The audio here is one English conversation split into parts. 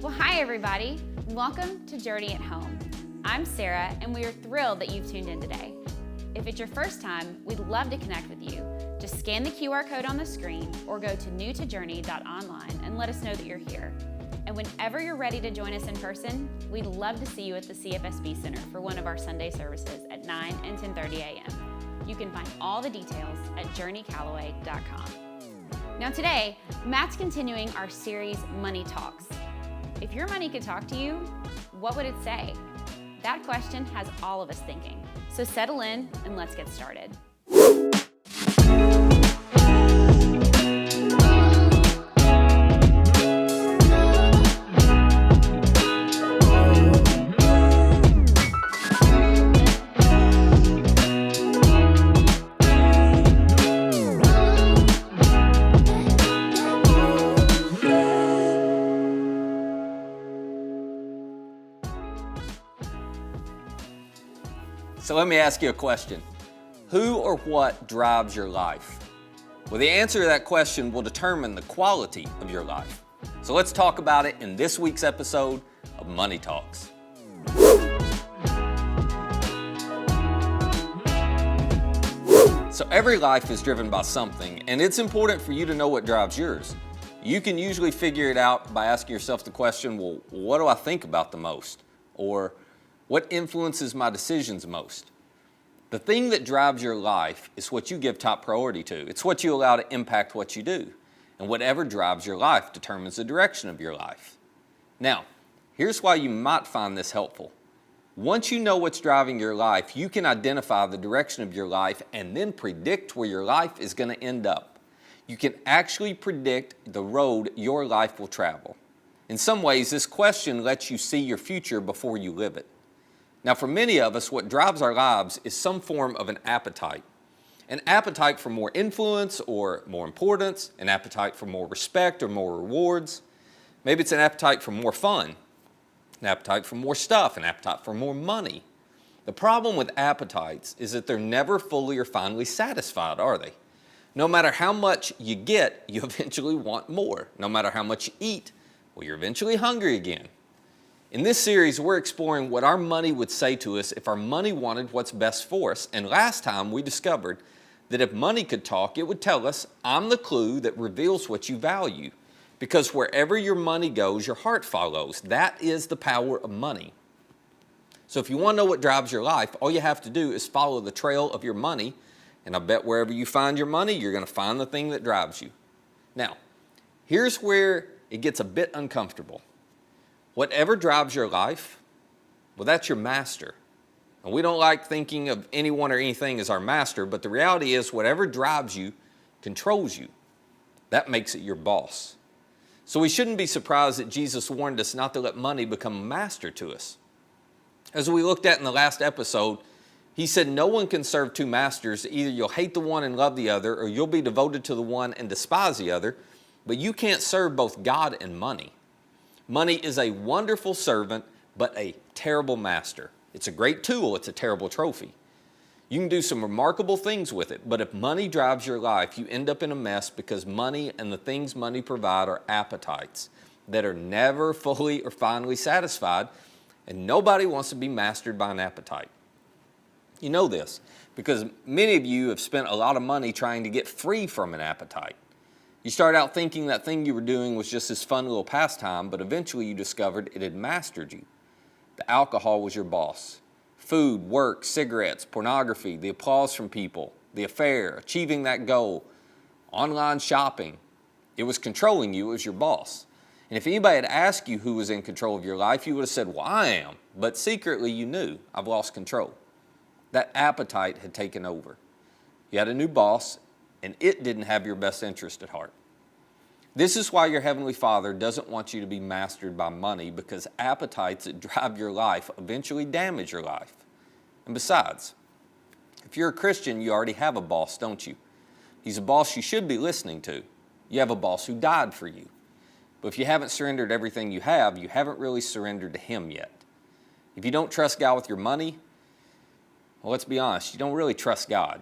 Well, hi everybody. Welcome to Journey at Home. I'm Sarah, and we are thrilled that you've tuned in today. If it's your first time, we'd love to connect with you. Just scan the QR code on the screen or go to newtojourney.online and let us know that you're here. And whenever you're ready to join us in person, we'd love to see you at the CFSB Center for one of our Sunday services at 9 and 10:30 a.m. You can find all the details at journeycallaway.com. Now today, Matt's continuing our series, Money Talks. If your money could talk to you, what would it say? That question has all of us thinking. So settle in and let's get started. So let me ask you a question. Who or what drives your life? Well, the answer to that question will determine the quality of your life. So let's talk about it in this week's episode of Money Talks. So every life is driven by something, and it's important for you to know what drives yours. You can usually figure it out by asking yourself the question, well, what do I think about the most? Or what influences my decisions most? The thing that drives your life is what you give top priority to. It's what you allow to impact what you do. And whatever drives your life determines the direction of your life. Now, here's why you might find this helpful. Once you know what's driving your life, you can identify the direction of your life and then predict where your life is going to end up. You can actually predict the road your life will travel. In some ways, this question lets you see your future before you live it. Now, for many of us, what drives our lives is some form of an appetite. An appetite for more influence or more importance, an appetite for more respect or more rewards. Maybe it's an appetite for more fun, an appetite for more stuff, an appetite for more money. The problem with appetites is that they're never fully or finally satisfied, are they? No matter how much you get, you eventually want more. No matter how much you eat, well, you're eventually hungry again. In this series, we're exploring what our money would say to us if our money wanted what's best for us. And last time, we discovered that if money could talk, it would tell us, I'm the clue that reveals what you value. Because wherever your money goes, your heart follows. That is the power of money. So if you want to know what drives your life, all you have to do is follow the trail of your money. And I bet wherever you find your money, you're going to find the thing that drives you. Now, here's where it gets a bit uncomfortable. Whatever drives your life, well, that's your master. And we don't like thinking of anyone or anything as our master, but the reality is whatever drives you controls you. That makes it your boss. So we shouldn't be surprised that Jesus warned us not to let money become a master to us. As we looked at in the last episode, he said no one can serve two masters. Either you'll hate the one and love the other, or you'll be devoted to the one and despise the other. But you can't serve both God and money. Money is a wonderful servant, but a terrible master. It's a great tool, it's a terrible trophy. You can do some remarkable things with it, but if money drives your life, you end up in a mess because money and the things money provide are appetites that are never fully or finally satisfied, and nobody wants to be mastered by an appetite. You know this because many of you have spent a lot of money trying to get free from an appetite. You start out thinking that thing you were doing was just this fun little pastime, but eventually you discovered it had mastered you. The alcohol was your boss. Food, work, cigarettes, pornography, the applause from people, the affair, achieving that goal, online shopping. It was controlling you. It was your boss. And if anybody had asked you who was in control of your life, you would have said, well, I am. But secretly you knew, I've lost control. That appetite had taken over. You had a new boss, and it didn't have your best interest at heart. This is why your Heavenly Father doesn't want you to be mastered by money, because appetites that drive your life eventually damage your life. And besides, if you're a Christian, you already have a boss, don't you? He's a boss you should be listening to. You have a boss who died for you. But if you haven't surrendered everything you haven't really surrendered to Him yet. If you don't trust God with your money, well, let's be honest, you don't really trust God.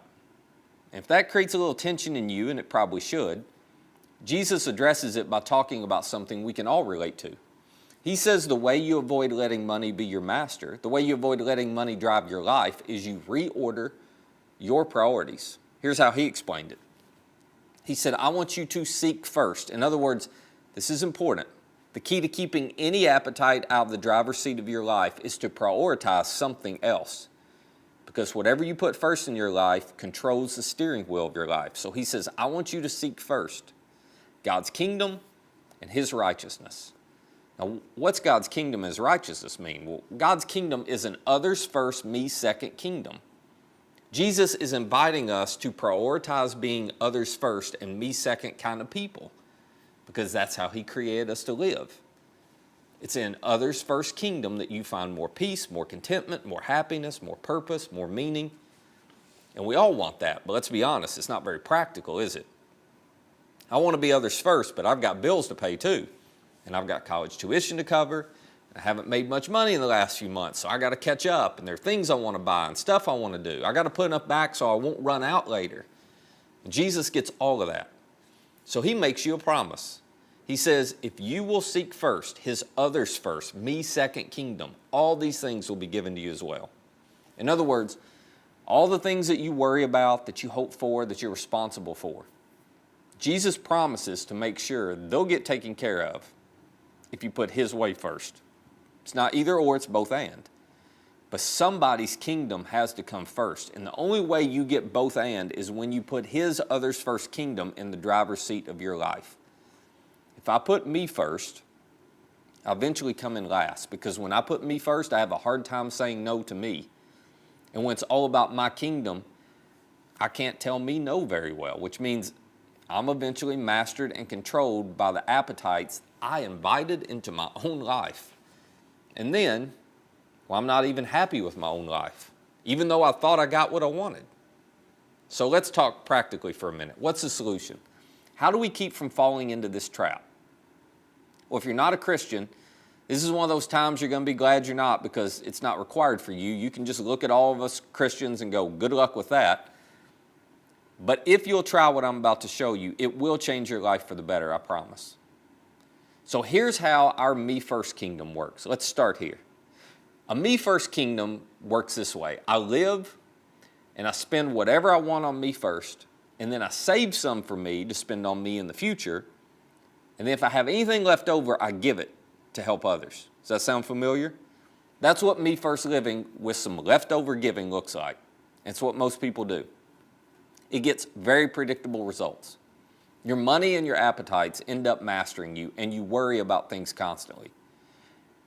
And if that creates a little tension in you, and it probably should, Jesus addresses it by talking about something we can all relate to. He He says the way you avoid letting money be your master, the way you avoid letting money drive your life, is you reorder your priorities. Here's how he explained it. He said, I want you to seek first. In other words, this is important. The key to keeping any appetite out of the driver's seat of your life is to prioritize something else. Because whatever you put first in your life controls the steering wheel of your life. So he says, I want you to seek first God's kingdom and his righteousness. Now, what's God's kingdom and his righteousness mean? Well, God's kingdom is an others first, me second kingdom. Jesus is inviting us to prioritize being others first and me second kind of people, because that's how he created us to live. It's in others first kingdom that you find more peace, more contentment, more happiness, more purpose, more meaning. And we all want that, but let's be honest, it's not very practical, is it? I want to be others first, but I've got bills to pay too. And I've got college tuition to cover. I haven't made much money in the last few months, so I got to catch up. And there are things I want to buy and stuff I want to do. I got to put enough back so I won't run out later. And Jesus gets all of that. So he makes you a promise. He says, if you will seek first his others first, me second kingdom, all these things will be given to you as well. In other words, all the things that you worry about, that you hope for, that you're responsible for, Jesus promises to make sure they'll get taken care of if you put his way first. It's not either or, it's both and. But somebody's kingdom has to come first. And the only way you get both and is when you put his others first kingdom in the driver's seat of your life. If I put me first, I eventually come in last, because when I put me first, I have a hard time saying no to me. And when it's all about my kingdom, I can't tell me no very well, which means I'm eventually mastered and controlled by the appetites I invited into my own life. And then, well, I'm not even happy with my own life, even though I thought I got what I wanted. So let's talk practically for a minute. What's the solution? How do we keep from falling into this trap? Well, if you're not a Christian, this is one of those times you're going to be glad you're not, because it's not required for you. You can just look at all of us Christians and go, good luck with that. But if you'll try what I'm about to show you, it will change your life for the better, I promise. So here's how our me first kingdom works. Let's start here. A me first kingdom works this way. I live and I spend whatever I want on me first, and then I save some for me to spend on me in the future. And then if I have anything left over, I give it to help others. Does that sound familiar? That's what me first living with some leftover giving looks like. It's what most people do. It gets very predictable results. Your money and your appetites end up mastering you, and you worry about things constantly.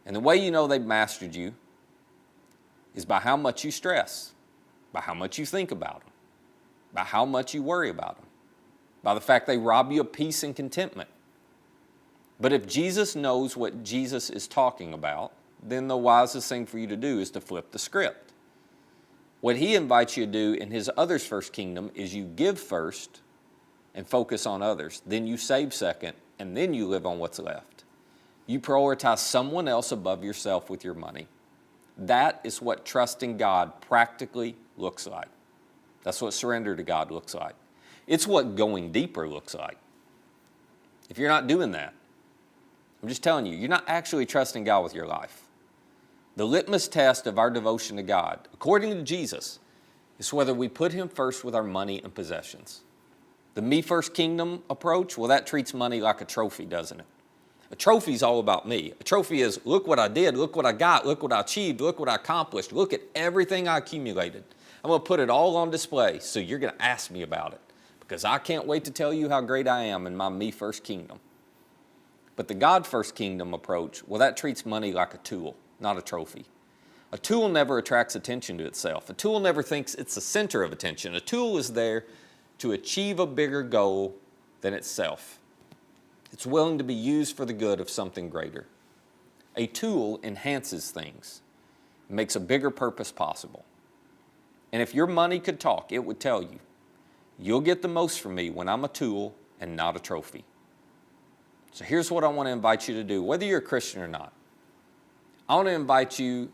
And the way you know they've mastered you is by how much you stress, by how much you think about them, by how much you worry about them, by the fact they rob you of peace and contentment. But if Jesus knows what Jesus is talking about, then the wisest thing for you to do is to flip the script. What he invites you to do in his others first kingdom is you give first and focus on others. Then you save second, and then you live on what's left. You prioritize someone else above yourself with your money. That is what trusting God practically looks like. That's what surrender to God looks like. It's what going deeper looks like. If you're not doing that, I'm just telling you, you're not actually trusting God with your life. The litmus test of our devotion to God, according to Jesus, is whether we put him first with our money and possessions. The me first kingdom approach, well, that treats money like a trophy, doesn't it? A trophy is all about me. A trophy is, look what I did, look what I got, look what I achieved, look what I accomplished, look at everything I accumulated. I'm going to put it all on display, so you're going to ask me about it, because I can't wait to tell you how great I am in my me first kingdom. But the God first kingdom approach, well, that treats money like a tool, not a trophy. A tool never attracts attention to itself. A tool never thinks it's the center of attention. A tool is there to achieve a bigger goal than itself. It's willing to be used for the good of something greater. A tool enhances things, makes a bigger purpose possible. And if your money could talk, it would tell you, you'll get the most from me when I'm a tool and not a trophy. So here's what I want to invite you to do, whether you're a Christian or not. I want to invite you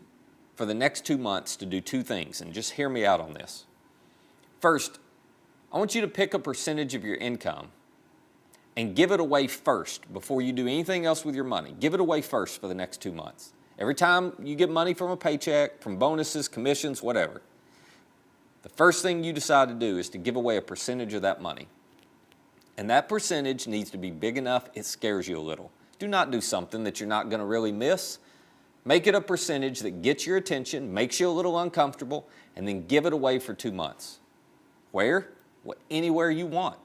for the next 2 months to do 2 things, and just hear me out on this. First, I want you to pick a percentage of your income and give it away first before you do anything else with your money. Give it away first for the next 2 months. Every time you get money from a paycheck, from bonuses, commissions, whatever, the first thing you decide to do is to give away a percentage of that money. And that percentage needs to be big enough it scares you a little. Do not do something that you're not going to really miss. Make it a percentage that gets your attention, makes you a little uncomfortable, and then give it away for 2 months. Where? Anywhere you want.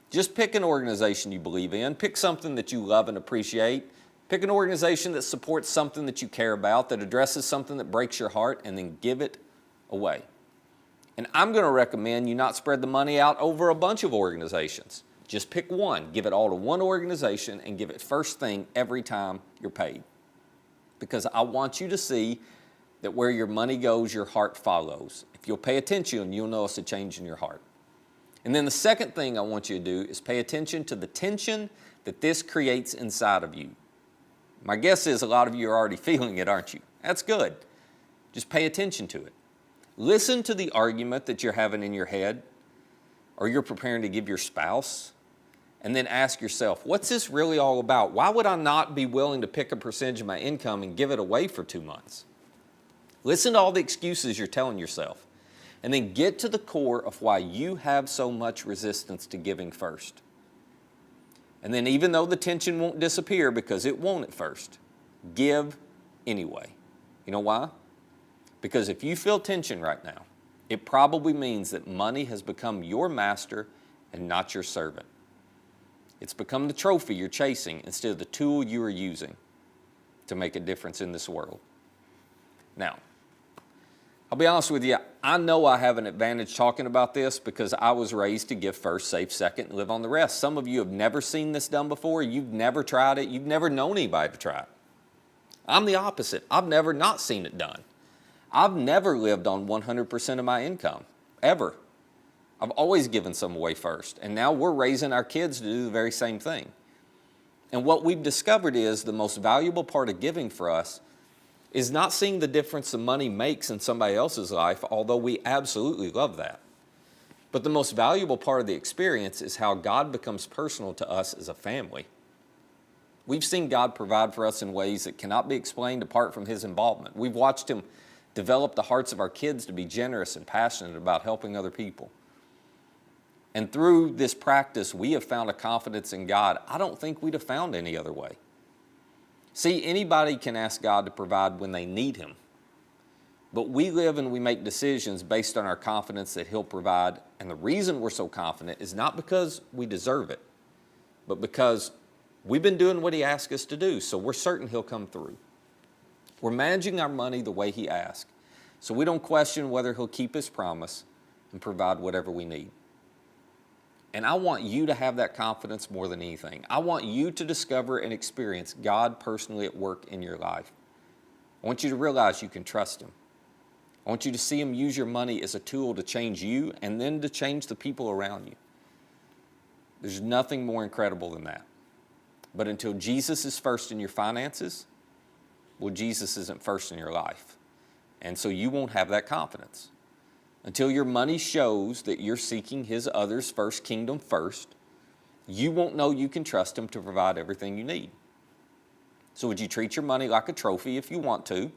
Just pick an organization you believe in. Pick something that you love and appreciate. Pick an organization that supports something that you care about, that addresses something that breaks your heart, and then give it away. And I'm going to recommend you not spread the money out over a bunch of organizations. Just pick one. Give it all to one organization and give it first thing every time you're paid. Because I want you to see that where your money goes, your heart follows. If you'll pay attention, you'll notice a change in your heart. And then the second thing I want you to do is pay attention to the tension that this creates inside of you. My guess is a lot of you are already feeling it, aren't you? That's good. Just pay attention to it. Listen to the argument that you're having in your head or you're preparing to give your spouse, and then ask yourself, what's this really all about? Why would I not be willing to pick a percentage of my income and give it away for 2 months? Listen to all the excuses you're telling yourself, and then get to the core of why you have so much resistance to giving first. And then even though the tension won't disappear, because it won't at first, give anyway. You know why? Because if you feel tension right now, it probably means that money has become your master and not your servant. It's become the trophy you're chasing instead of the tool you are using to make a difference in this world. Now, I'll be honest with you, I know I have an advantage talking about this because I was raised to give first, save second, and live on the rest. Some of you have never seen this done before. You've never tried it. You've never known anybody to try it. I'm the opposite. I've never not seen it done. I've never lived on 100% of my income, ever. I've always given some away first, and now we're raising our kids to do the very same thing. And what we've discovered is the most valuable part of giving for us is not seeing the difference the money makes in somebody else's life, although we absolutely love that. But the most valuable part of the experience is how God becomes personal to us as a family. We've seen God provide for us in ways that cannot be explained apart from His involvement. We've watched Him develop the hearts of our kids to be generous and passionate about helping other people. And through this practice, we have found a confidence in God I don't think we'd have found any other way. See, anybody can ask God to provide when they need Him. But we live and we make decisions based on our confidence that He'll provide. And the reason we're so confident is not because we deserve it, but because we've been doing what He asked us to do, so we're certain He'll come through. We're managing our money the way He asked, so we don't question whether He'll keep His promise and provide whatever we need. And I want you to have that confidence more than anything. I want you to discover and experience God personally at work in your life. I want you to realize you can trust Him. I want you to see Him use your money as a tool to change you and then to change the people around you. There's nothing more incredible than that. But until Jesus is first in your finances, well, Jesus isn't first in your life. And so you won't have that confidence. Until your money shows that you're seeking His others first, kingdom first, you won't know you can trust Him to provide everything you need. So would you treat your money like a trophy if you want to?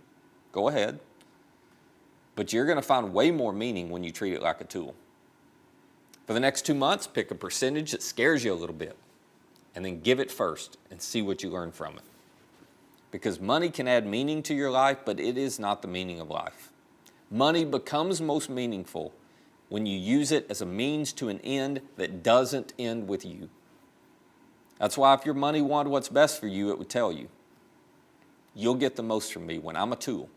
Go ahead. But you're going to find way more meaning when you treat it like a tool. For the next 2 months, pick a percentage that scares you a little bit, and then give it first and see what you learn from it. Because money can add meaning to your life, but it is not the meaning of life. Money becomes most meaningful when you use it as a means to an end that doesn't end with you. That's why if your money wanted what's best for you, it would tell you, you'll get the most from me when I'm a tool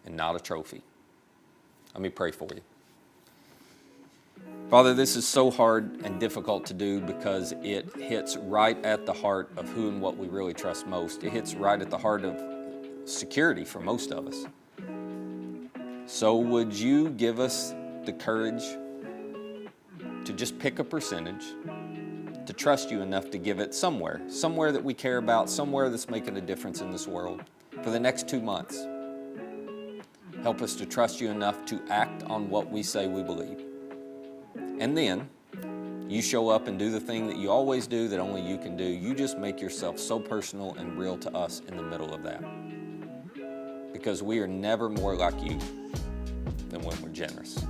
and not a trophy. Let me pray for you. Father, this is so hard and difficult to do because it hits right at the heart of who and what we really trust most. It hits right at the heart of security for most of us. So would you give us the courage to just pick a percentage, to trust you enough to give it somewhere that we care about, somewhere that's making a difference in this world for the next 2 months. Help us to trust you enough to act on what we say we believe. And then, You show up and do the thing that you always do that only you can do. You just make yourself so personal and real to us in the middle of that. Because we are never more like you than when we're generous.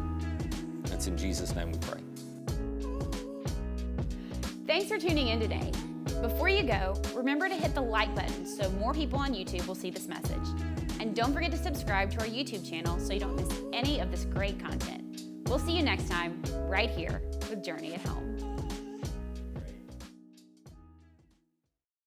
It's in Jesus' name we pray. Thanks for tuning in today. Before you go, remember to hit the like button so more people on YouTube will see this message. And don't forget to subscribe to our YouTube channel so you don't miss any of this great content. We'll see you next time, right here with Journey at Home.